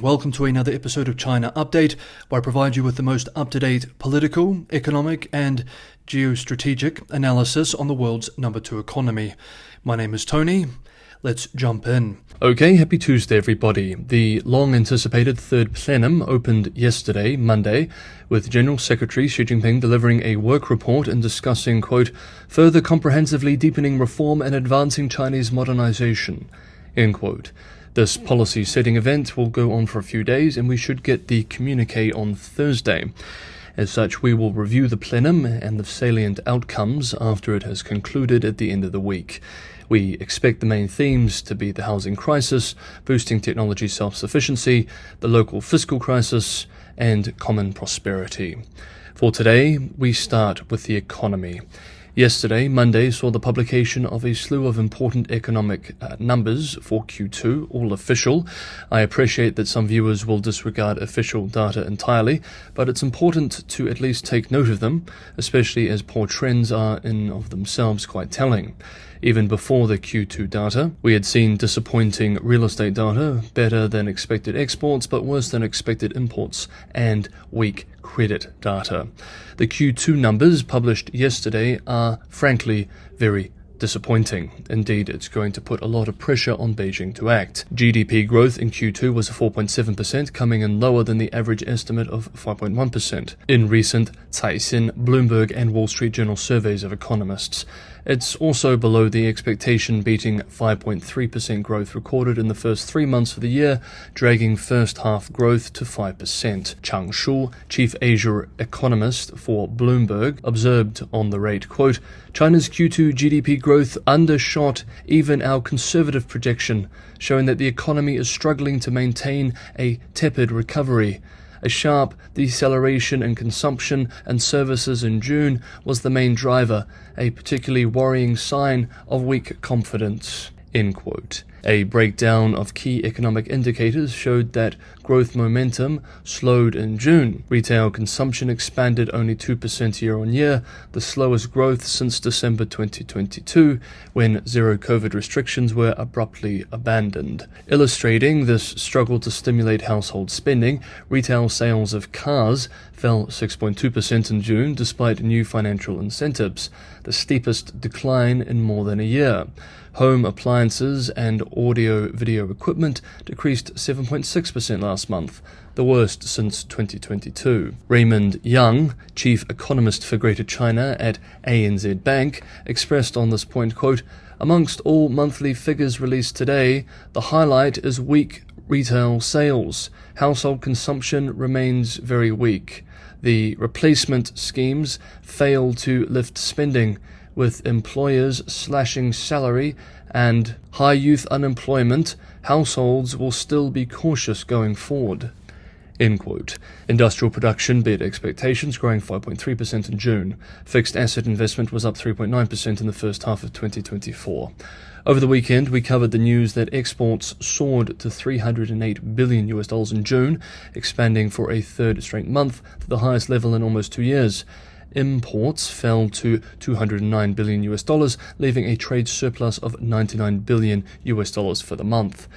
Welcome to another episode of China Update, where I provide you with the most up-to-date political, economic, and geostrategic analysis on the world's number 2 economy. My name is Tony. Let's jump in. Okay, happy Tuesday everybody. The long-anticipated third plenum opened yesterday, Monday, with General Secretary Xi Jinping delivering a work report and discussing, quote, further comprehensively deepening reform and advancing Chinese modernization, end quote. This policy-setting event will go on for a few days, and we should get the communique on Thursday. As such, we will review the plenum and the salient outcomes after it has concluded at the end of the week. We expect the main themes to be the housing crisis, boosting technology self-sufficiency, the local fiscal crisis, and common prosperity. For today, we start with the economy. Yesterday, Monday, saw the publication of a slew of important economic numbers for Q2, all official. I appreciate that some viewers will disregard official data entirely, but it's important to at least take note of them, especially as poor trends are in of themselves quite telling. Even before the Q2 data, we had seen disappointing real estate data, better than expected exports, but worse than expected imports, and weak credit data. The Q2 numbers published yesterday are, frankly, very disappointing. Indeed, it's going to put a lot of pressure on Beijing to act. GDP growth in Q2 was 4.7%, coming in lower than the average estimate of 5.1% in recent Caixin, Bloomberg, and Wall Street Journal surveys of economists. It's also below the expectation, beating 5.3% growth recorded in the first 3 months of the year, dragging first half growth to 5%. Chang Shu, chief Asia economist for Bloomberg, observed on the rate, quote, China's Q2 GDP growth undershot even our conservative projection, showing that the economy is struggling to maintain a tepid recovery. A sharp deceleration in consumption and services in June was the main driver, a particularly worrying sign of weak confidence, end quote. A breakdown of key economic indicators showed that growth momentum slowed in June. Retail consumption expanded only 2% year-on-year, the slowest growth since December 2022, when zero-COVID restrictions were abruptly abandoned. Illustrating this struggle to stimulate household spending, retail sales of cars fell 6.2% in June despite new financial incentives, the steepest decline in more than a year. Home appliances and audio-video equipment decreased 7.6% last month, the worst since 2022. Raymond Yang, chief economist for Greater China at ANZ Bank, expressed on this point, quote, amongst all monthly figures released today, the highlight is weak retail sales. Household consumption remains very weak. The replacement schemes fail to lift spending, with employers slashing salary and high youth unemployment. Households will still be cautious going forward, end quote. Industrial production beat expectations, growing 5.3% in June. Fixed asset investment was up 3.9% in the first half of 2024. Over the weekend, we covered the news that exports soared to $308 billion in June, expanding for a third straight month to the highest level in almost 2 years. Imports fell to $209 billion, leaving a trade surplus of $99 billion for the month.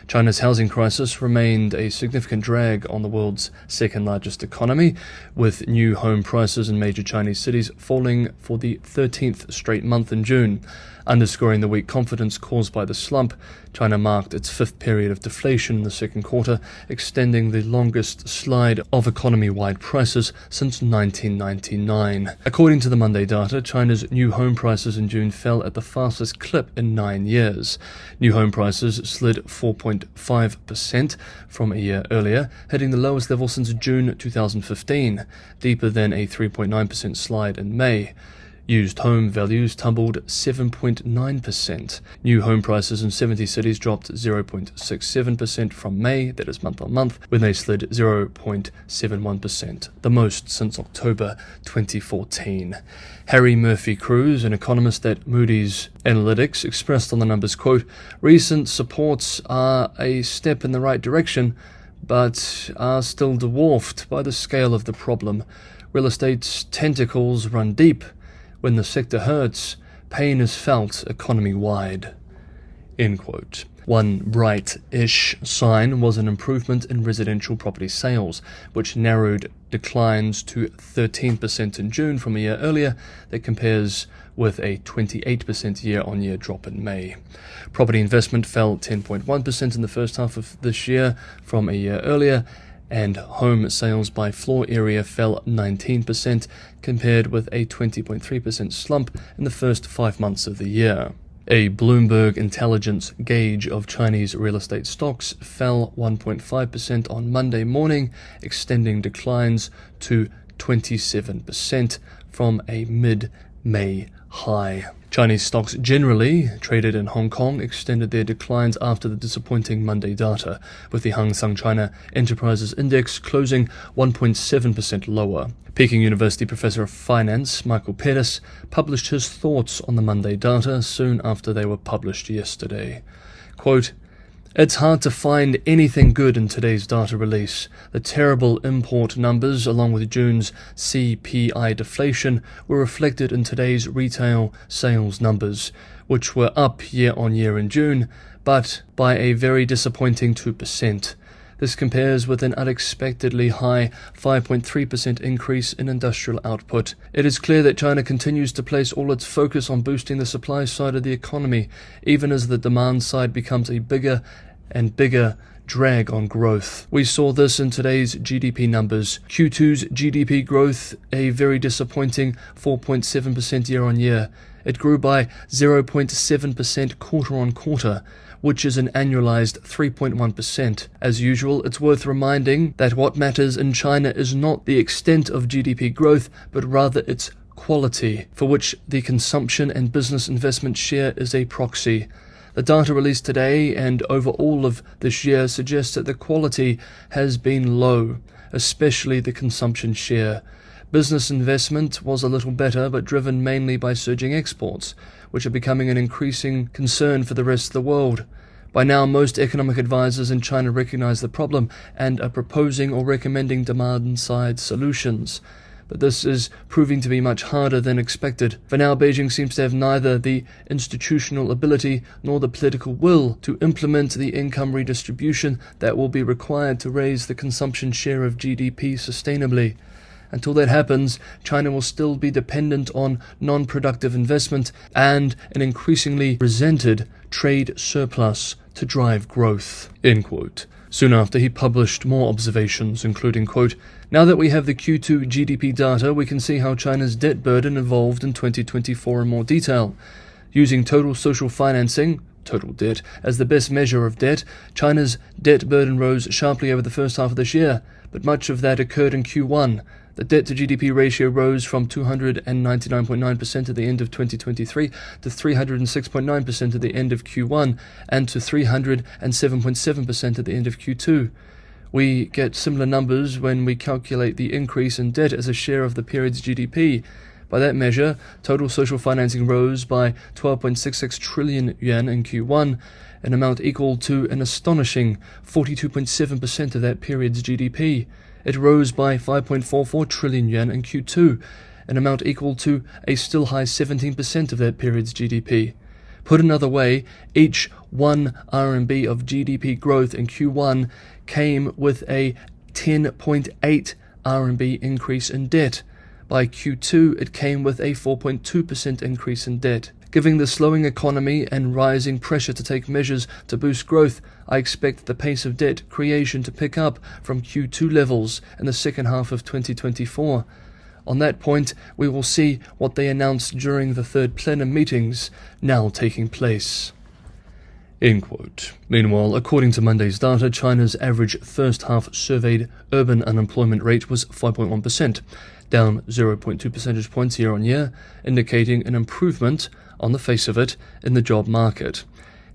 China's housing crisis remained a significant drag on the world's second-largest economy, with new home prices in major Chinese cities falling for the 13th straight month in June. Underscoring the weak confidence caused by the slump, China marked its 5th period of deflation in the second quarter, extending the longest slide of economy-wide prices since 1999. According to the Monday data, China's new home prices in June fell at the fastest clip in 9 years. New home prices slid 4.5% from a year earlier, hitting the lowest level since June 2015, deeper than a 3.9% slide in May. Used home values tumbled 7.9%. New home prices in 70 cities dropped 0.67% from May, that is month on month, when they slid 0.71%, the most since October 2014. Harry Murphy-Cruz, an economist at Moody's Analytics, expressed on the numbers, quote, recent supports are a step in the right direction, but are still dwarfed by the scale of the problem. Real estate's tentacles run deep. When the sector hurts, pain is felt economy-wide, end quote. One bright-ish sign was an improvement in residential property sales, which narrowed declines to 13% in June from a year earlier. That compares with a 28% year-on-year drop in May. Property investment fell 10.1% in the first half of this year from a year earlier, and home sales by floor area fell 19% compared with a 20.3% slump in the first 5 months of the year. A Bloomberg intelligence gauge of Chinese real estate stocks fell 1.5% on Monday morning, extending declines to 27% from a mid-May high. Chinese stocks generally traded in Hong Kong extended their declines after the disappointing Monday data, with the Hang Seng China Enterprises Index closing 1.7% lower. Peking University professor of finance Michael Pettis published his thoughts on the Monday data soon after they were published yesterday. Quote, "It's hard to find anything good in today's data release. The terrible import numbers, along with June's CPI deflation, were reflected in today's retail sales numbers, which were up year-on-year in June, but by a very disappointing 2%. This compares with an unexpectedly high 5.3% increase in industrial output. It is clear that China continues to place all its focus on boosting the supply side of the economy, even as the demand side becomes a bigger and bigger drag on growth. We saw this in today's GDP numbers. Q2's GDP growth, a very disappointing 4.7% year-on-year. It grew by 0.7% quarter-on-quarter, which is an annualized 3.1%. As usual, it's worth reminding that what matters in China is not the extent of GDP growth, but rather its quality, for which the consumption and business investment share is a proxy. The data released today and over all of this year suggests that the quality has been low, especially the consumption share. Business investment was a little better, but driven mainly by surging exports, which are becoming an increasing concern for the rest of the world. By now, most economic advisors in China recognize the problem and are proposing or recommending demand-side solutions. But this is proving to be much harder than expected. For now, Beijing seems to have neither the institutional ability nor the political will to implement the income redistribution that will be required to raise the consumption share of GDP sustainably. Until that happens, China will still be dependent on non-productive investment and an increasingly resented trade surplus to drive growth." End quote. Soon after, he published more observations, including, quote, "Now that we have the Q2 GDP data, we can see how China's debt burden evolved in 2024 in more detail. Using total social financing, total debt, as the best measure of debt, China's debt burden rose sharply over the first half of this year, but much of that occurred in Q1. The debt-to-GDP ratio rose from 299.9% at the end of 2023 to 306.9% at the end of Q1 and to 307.7% at the end of Q2. We get similar numbers when we calculate the increase in debt as a share of the period's GDP. By that measure, total social financing rose by 12.66 trillion yuan in Q1, an amount equal to an astonishing 42.7% of that period's GDP. It rose by 5.44 trillion yuan in Q2, an amount equal to a still high 17% of that period's GDP. Put another way, each 1 RMB of GDP growth in Q1 came with a 10.8 RMB increase in debt. By Q2, it came with a 4.2% increase in debt. Given the slowing economy and rising pressure to take measures to boost growth, I expect the pace of debt creation to pick up from Q2 levels in the second half of 2024. On that point, we will see what they announced during the third plenum meetings now taking place." End quote. Meanwhile, according to Monday's data, China's average first-half surveyed urban unemployment rate was 5.1%, down 0.2 percentage points year-on-year, indicating an improvement, on the face of it, in the job market.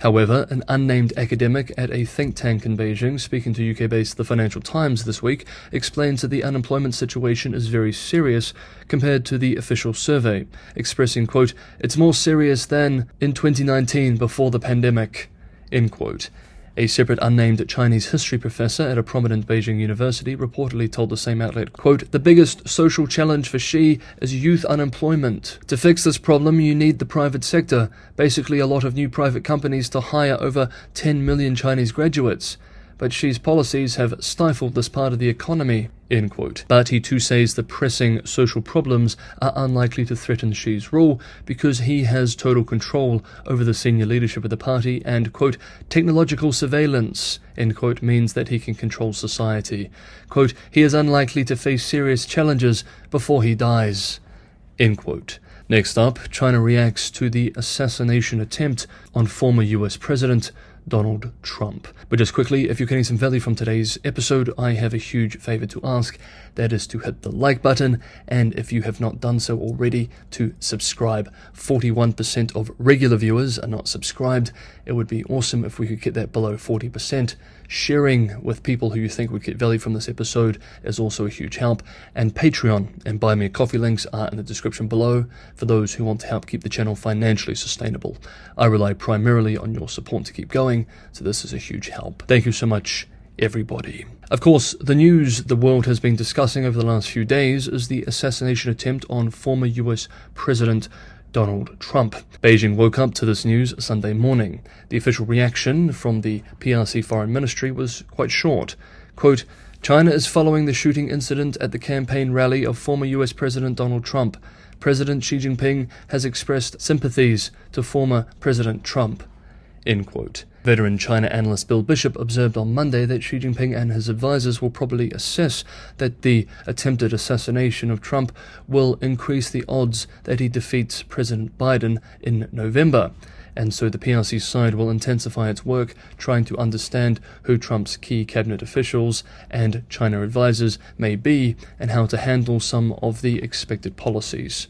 However, an unnamed academic at a think tank in Beijing, speaking to UK-based The Financial Times this week, explains that the unemployment situation is very serious compared to the official survey, expressing, quote, "It's more serious than in 2019 before the pandemic," end quote. A separate unnamed Chinese history professor at a prominent Beijing university reportedly told the same outlet, quote, "The biggest social challenge for Xi is youth unemployment. To fix this problem, you need the private sector, basically a lot of new private companies to hire over 10 million Chinese graduates. But Xi's policies have stifled this part of the economy," end quote. But he too says the pressing social problems are unlikely to threaten Xi's rule because he has total control over the senior leadership of the party and, quote, "technological surveillance," end quote, means that he can control society. Quote, "He is unlikely to face serious challenges before he dies," end quote. Next up, China reacts to the assassination attempt on former US President Donald Trump. But just quickly, if you're getting some value from today's episode, I have a huge favor to ask. That is to hit the like button, and if you have not done so already, to subscribe. 41% of regular viewers are not subscribed. It would be awesome if we could get that below 40%. Sharing with people who you think would get value from this episode is also a huge help. And Patreon and Buy Me a Coffee links are in the description below for those who want to help keep the channel financially sustainable. I rely primarily on your support to keep going, so this is a huge help. Thank you so much, everybody. Of course, the news the world has been discussing over the last few days is the assassination attempt on former US President Donald Trump. Beijing woke up to this news Sunday morning. The official reaction from the PRC Foreign Ministry was quite short. Quote, "China is following the shooting incident at the campaign rally of former US President Donald Trump. President Xi Jinping has expressed sympathies to former President Trump," end quote. Veteran China analyst Bill Bishop observed on Monday that Xi Jinping and his advisors will probably assess that the attempted assassination of Trump will increase the odds that he defeats President Biden in November. And so the PRC side will intensify its work trying to understand who Trump's key cabinet officials and China advisors may be and how to handle some of the expected policies.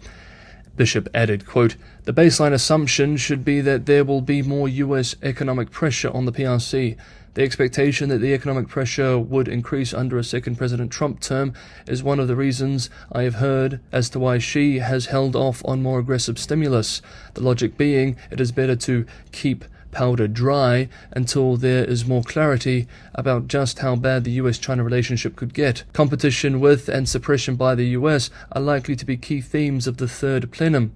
Bishop added, quote, "The baseline assumption should be that there will be more US economic pressure on the PRC. The expectation that the economic pressure would increase under a second President Trump term is one of the reasons I have heard as to why Xi has held off on more aggressive stimulus. The logic being it is better to keep powder dry until there is more clarity about just how bad the US-China relationship could get. Competition with and suppression by the US are likely to be key themes of the third plenum,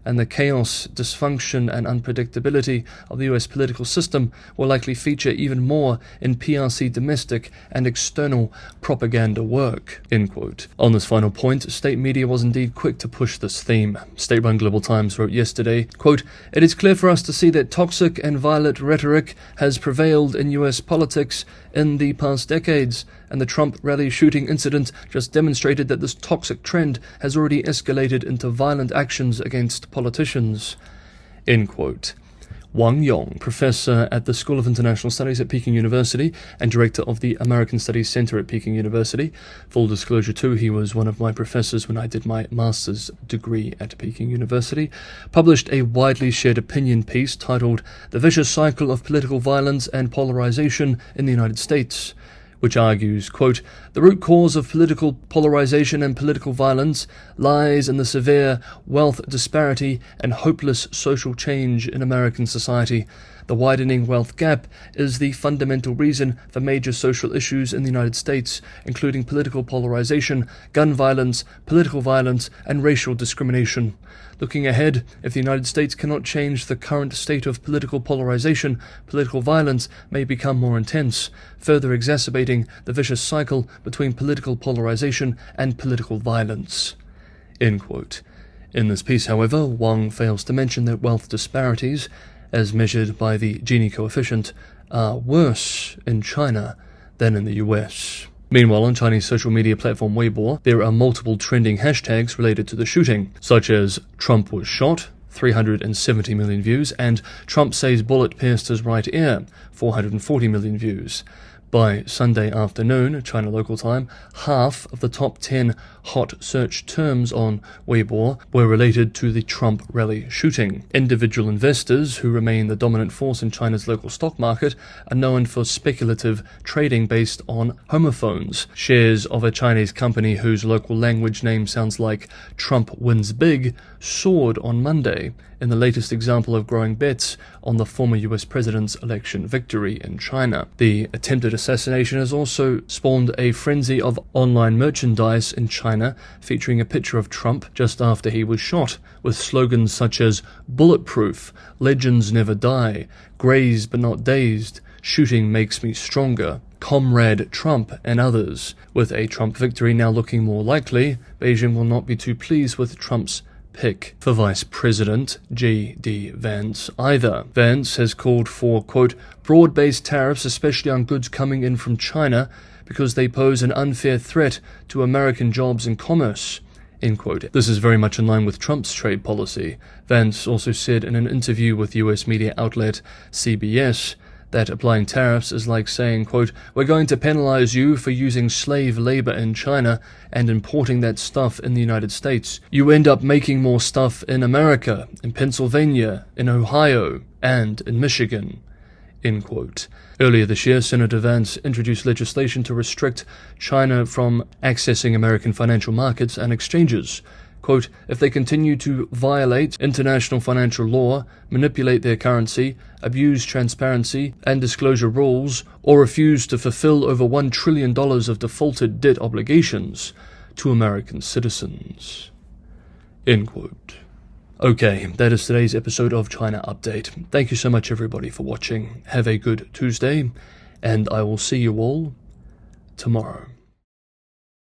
and the chaos, dysfunction, and unpredictability of the US political system will likely feature even more in PRC domestic and external propaganda work," end quote. On this final point, state media was indeed quick to push this theme. State-run Global Times wrote yesterday, quote, "It is clear for us to see that toxic and violent rhetoric has prevailed in US politics in the past decades, and the Trump rally shooting incident just demonstrated that this toxic trend has already escalated into violent actions against politicians," end quote. Wang Yong, professor at the School of International Studies at Peking University and director of the American Studies Center at Peking University. Full disclosure too, he was one of my professors when I did my master's degree at Peking University, published a widely shared opinion piece titled "The Vicious Cycle of Political Violence and Polarization in the United States," which argues, quote, "The root cause of political polarization and political violence lies in the severe wealth disparity and hopeless social change in American society. The widening wealth gap is the fundamental reason for major social issues in the United States, including political polarization, gun violence, political violence, and racial discrimination. Looking ahead, if the United States cannot change the current state of political polarization, political violence may become more intense, further exacerbating the vicious cycle between political polarization and political violence," end quote. In this piece, however, Wang fails to mention that wealth disparities, as measured by the Gini coefficient, are worse in China than in the US. Meanwhile, on Chinese social media platform Weibo, there are multiple trending hashtags related to the shooting, such as "Trump was shot," 370 million views, and "Trump says bullet pierced his right ear," 440 million views. By Sunday afternoon, China local time, half of the top 10 hot search terms on Weibo were related to the Trump rally shooting. Individual investors, who remain the dominant force in China's local stock market, are known for speculative trading based on homophones. Shares of a Chinese company whose local language name sounds like Trump wins big soared on Monday, in the latest example of growing bets on the former US president's election victory in China. The attempted assassination has also spawned a frenzy of online merchandise in China featuring a picture of Trump just after he was shot, with slogans such as "Bulletproof," "Legends never die," "Grazed but not dazed," "Shooting makes me stronger," "Comrade Trump," and others. With a Trump victory now looking more likely, Beijing will not be too pleased with Trump's pick for Vice President J.D. Vance either. Vance has called for, quote, broad-based tariffs, especially on goods coming in from China, because they pose an unfair threat to American jobs and commerce, end quote. This is very much in line with Trump's trade policy. Vance also said in an interview with US media outlet CBS that applying tariffs is like saying, quote, we're going to penalize you for using slave labor in China and importing that stuff in the United States. You end up making more stuff in America, in Pennsylvania, in Ohio, and in Michigan, end quote. Earlier this year, Senator Vance introduced legislation to restrict China from accessing American financial markets and exchanges. Quote, if they continue to violate international financial law, manipulate their currency, abuse transparency and disclosure rules, or refuse to fulfill over $1 trillion of defaulted debt obligations to American citizens. End quote. Okay, that is today's episode of China Update. Thank you so much, everybody, for watching. Have a good Tuesday, and I will see you all tomorrow.